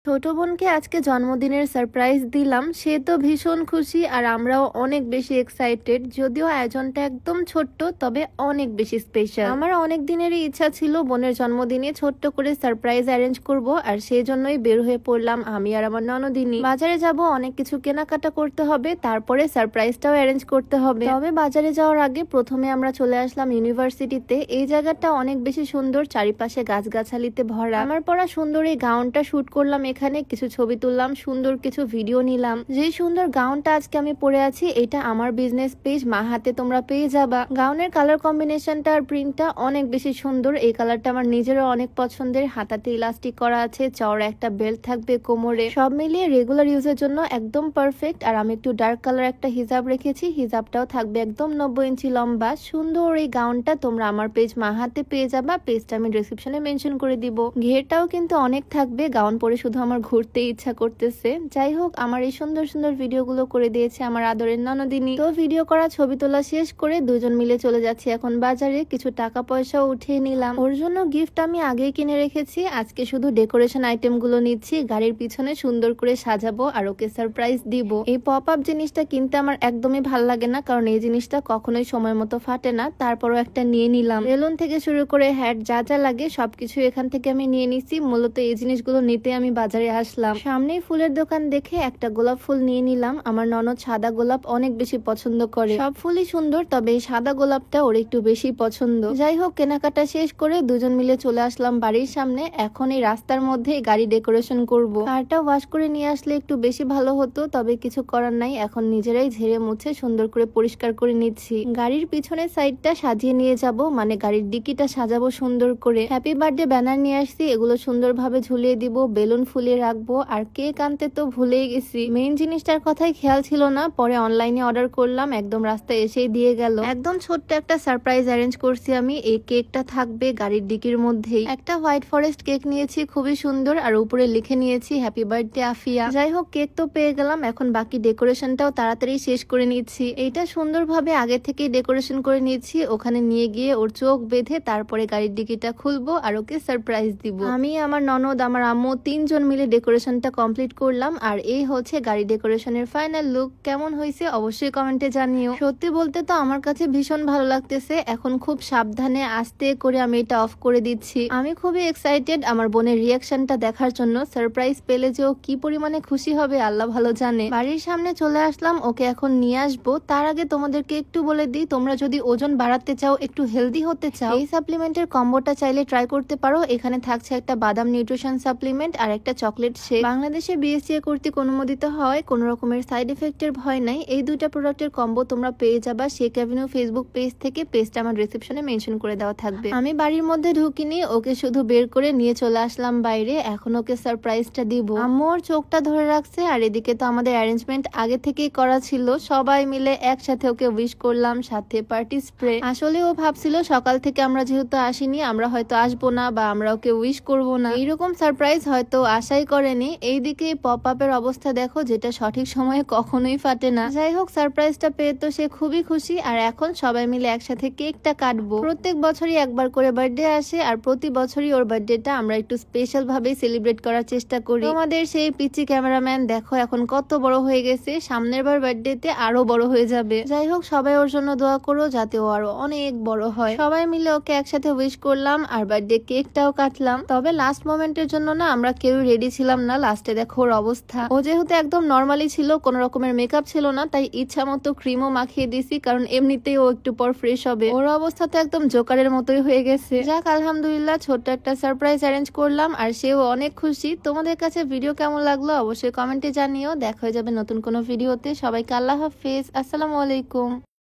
ছোট বোনকে আজকে জন্মদিনের সারপ্রাইজ দিলাম। সে তো ভীষণ খুশি আর আমরাও অনেক বেশি এক্সাইটেড। যদিও আয়োজনটা একদম ছোট্ট, তবে অনেক বেশি স্পেশাল। আমার অনেক দিনেরই ইচ্ছা ছিল বোনের জন্মদিনে ছোট্ট করে সারপ্রাইজ অ্যারেঞ্জ করব, আর সেই জন্যই বের হয়ে পড়লাম আমি আর আমার ননদিনী। বাজারে যাব, অনেক কিছু কেনাকাটা করতে হবে, তারপরে সারপ্রাইজটাও অ্যারেঞ্জ করতে হবে। তবে বাজারে যাওয়ার আগে প্রথমে আমরা চলে আসলাম ইউনিভার্সিটিতে। এই জায়গাটা অনেক বেশি সুন্দর, চারিপাশে গাছগাছালিতে ভরা। আমার পরা সুন্দর এই গাউনটা শুট করলাম, এখানে কিছু ছবি তুললাম, সুন্দর কিছু ভিডিও নিলাম। যে সুন্দর গাউনটা আজকে আমি পরে আছি, এটা আমার বিজনেস পেজ মাহাতে তোমরা পেয়ে যাবা। গাউনের কালার কম্বিনেশনটা আর প্রিন্টটা অনেক বেশি সুন্দর। এই কালারটা আমার নিজেরও অনেক পছন্দের। হাতাতে ইলাস্টিক করা আছে, চওড়া একটা বেল্ট থাকবে কোমরে, সব মিলিয়ে রেগুলার ইউজের জন্য একদম পারফেক্ট। আর আমি একটু ডার্ক কালার একটা হিজাব রেখেছি, হিজাবটাও থাকবে একদম 90 ইঞ্চি লম্বা। সুন্দর এই গাউনটা তোমরা আমার পেজ মাহাতে পেয়ে যাবা। পেজটা আমি ডেসক্রিপশনে মেনশন করে দিব। ঘেরটাও কিন্তু অনেক থাকবে। গাউন পরে শুধু আমার ঘুরতে ইচ্ছা করতেছে। যাই হোক, আমার এই সুন্দর সুন্দর ভিডিওগুলো করে দিয়েছে আমার আদরের ননদিনী। তো ভিডিও করা, ছবি তোলা শেষ করে দুজন মিলে চলে যাচ্ছি এখন বাজারে। কিছু টাকা পয়সাও উঠিয়ে নিলাম। ওর জন্য গিফট আমি আগেই কিনে রেখেছি, আজকে শুধু ডেকোরেশন আইটেম গুলো নিচ্ছি। গাড়ির পিছনে সুন্দর করে সাজাবো আর ওকে সারপ্রাইজ দিব। এই পপ আপ জিনিসটা কিনতে আমার একদমই ভাল লাগে না, কারণ এই জিনিসটা কখনোই সময় মতো ফাটে না। তারপরও একটা নিয়ে নিলাম। বেলুন থেকে শুরু করে হ্যাট যা যা লাগে সবকিছু এখান থেকে আমি নিয়ে নিচ্ছি। মূলত এই জিনিসগুলো নিতে আমি বাজারে আসলাম। সামনেই ফুলের দোকান দেখে একটা গোলাপ ফুল নিয়ে নিলাম। আমার ননদ সাদা গোলাপ অনেক বেশি পছন্দ করে। সব ফুলই সুন্দর, তবে এই সাদা গোলাপটা ওর একটু বেশি পছন্দ। যাই হোক, কেনাকাটা শেষ করে দুজন মিলে চলে আসলাম বাড়ির সামনে। এখন এই রাস্তার মধ্যে গাড়ি ডেকোরেশন করব। কারটা ওয়াশ করে নিয়ে আসলে একটু বেশি ভালো হতো, তবে কিছু করার নাই। এখন নিজেরাই ঝেড়ে মুছে সুন্দর করে পরিষ্কার করে নিচ্ছি। গাড়ির পিছনের সাইডটা সাজিয়ে নিয়ে যাব, মানে গাড়ির ডিকিটা সাজাবো সুন্দর করে। হ্যাপি বার্থডে ব্যানার নিয়ে আসছি, এগুলো সুন্দরভাবে ঝুলিয়ে দিব, বেলুন ফুলিয়ে রাখবো। আর কেক আনতে তো ভুলেই গেছি, মেইন জিনিসটার কথাই খেয়াল ছিল না। পরে অনলাইনে অর্ডার করলাম, একদম রাস্তায় এসেই দিয়ে গেল। একদম ছোট্ট একটা সারপ্রাইজ অ্যারেঞ্জ করছি আমি। এই কেকটা থাকবে গাড়ির ডিকির মধ্যেই। একটা হোয়াইট ফরেস্ট কেক নিয়েছি, খুবই সুন্দর, আর উপরে লিখে নিয়েছি হ্যাপি বার্থডে আফিয়া। যাই হোক, কেক তো পেয়ে গেলাম, এখন বাকি ডেকোরেশনটাও তাড়াতাড়ি শেষ করে নিচ্ছি। এইটা সুন্দরভাবে আগে থেকেই ডেকোরেশন করে নিয়েছি। ওখানে নিয়ে গিয়ে ওর চোখ বেঁধে তারপরে গাড়ির ডিকিটা খুলবো আর ওকে সারপ্রাইজ দিব। আমি, আমার ননদ, আমার আম্মু তিনজন মিলে ডেকোরেশনটা কমপ্লিট করলাম। আর এই হচ্ছে গাড়ি ডেকোরেশনের ফাইনাল লুক। কেমন হয়েছে অবশ্যই কমেন্টে জানিও। সত্যি বলতে তো আমার কাছে ভীষণ ভালো লাগতেছে। এখন খুব সাবধানে আস্তে করে আমি এটা অফ করে দিচ্ছি। আমি খুবই এক্সাইটেড আমার বোনের রিয়াকশনটা দেখার জন্য। সারপ্রাইজ পেলে যে ও কি পরিমাণে খুশি হবে আল্লাহ ভালো জানে। বাড়ির সামনে চলে আসলাম, ওকে এখন নিয়ে আসবো। তার আগে তোমাদেরকে একটু বলে দিই, তোমরা যদি ওজন বাড়াতে চাও, একটু হেলদি হতে চাও, এই সাপ্লিমেন্টের কম্বোটা চাইলে ট্রাই করতে পারো। এখানে থাকছে একটা বাদাম নিউট্রিশন সাপ্লিমেন্ট আর একটা চকলেট শেক। বাংলাদেশে বিএসটিআই কর্তৃক অনুমোদিত হয়, কোনো রকমের সাইড এফেক্টের ভয় নাই। এই দুইটা প্রোডাক্টের কম্বো তোমরা পেয়ে যাবা শেক অ্যাভিনিউ ফেসবুক পেজ থেকে। পেজটা আমার ডেসক্রিপশনে মেনশন করে দেওয়া থাকবে। আমি বাড়ির মধ্যে ঢুকিনি, ওকে শুধু বের করে নিয়ে চলে আসলাম বাইরে। এখন ওকে সারপ্রাইজটা দিব। আম্মু ওর চোখটা ধরে রাখছে, আর এদিকে তো আমাদের অ্যারেঞ্জমেন্ট আগে থেকেই করা ছিল। সবাই মিলে একসাথে ওকে উইশ করলাম, সাথে পার্টি স্প্রে। আসলে ও ভাবছিল সকাল থেকে আমরা যেহেতু আসিনি, আমরা হয়তো আসবো না বা আমরা ওকে উইশ করবো না। এইরকম সারপ্রাইজ হয়তো আশাই করেনি। এইদিকে পপ আপের অবস্থা দেখো, যেটা সঠিক সময়ে কখনোই ফাটে না। যাই হোক, সারপ্রাইজটা পেয়ে তো সে খুবই খুশি। আর এখন সবাই মিলে একসাথে কেকটা কাটবো। প্রত্যেক বছরই একবার করে বার্থডে আসে, আর প্রতি বছরই ওর বার্থডেটা আমরা একটু স্পেশাল ভাবে সেলিব্রেট করার চেষ্টা করি। আমাদের সেই পিচি ক্যামেরাম্যান দেখো এখন কত বড় হয়ে গেছে, সামনের বার বার্থডেতে আরো বড় হয়ে যাবে। যাই হোক, সবাই ওর জন্য দোয়া করো যাতে ও আরো অনেক বড় হয়। সবাই মিলে ওকে একসাথে উইশ করলাম আর বার্থডে কেকটাও কাটলাম। তবে লাস্ট মোমেন্টের জন্য না আমরা কেউ রেডি ছিলাম না। লাস্টে দেখো ওর অবস্থা। ও যেহেতু একদম নর্মালি ছিল, কোন রকমের মেকআপ ছিল না, তাই ইচ্ছা মতো ক্রিমও মাখিয়ে দিছি, কারণ এমনিতেই ও একটু পর ফ্রেশ হবে। ওর অবস্থা তো একদম জোকারের মতোই হয়ে গেছে। যাক, আলহামদুলিল্লাহ, ছোট্ট একটা সারপ্রাইজ অ্যারেঞ্জ করলাম আর সেও অনেক খুশি। তোমাদের কাছে ভিডিও কেমন লাগলো অবশ্যই কমেন্টে জানিও। দেখা হয়ে যাবে নতুন কোনো ভিডিওতে। সবাইকে আল্লাহ হাফেজ, আসসালামু আলাইকুম।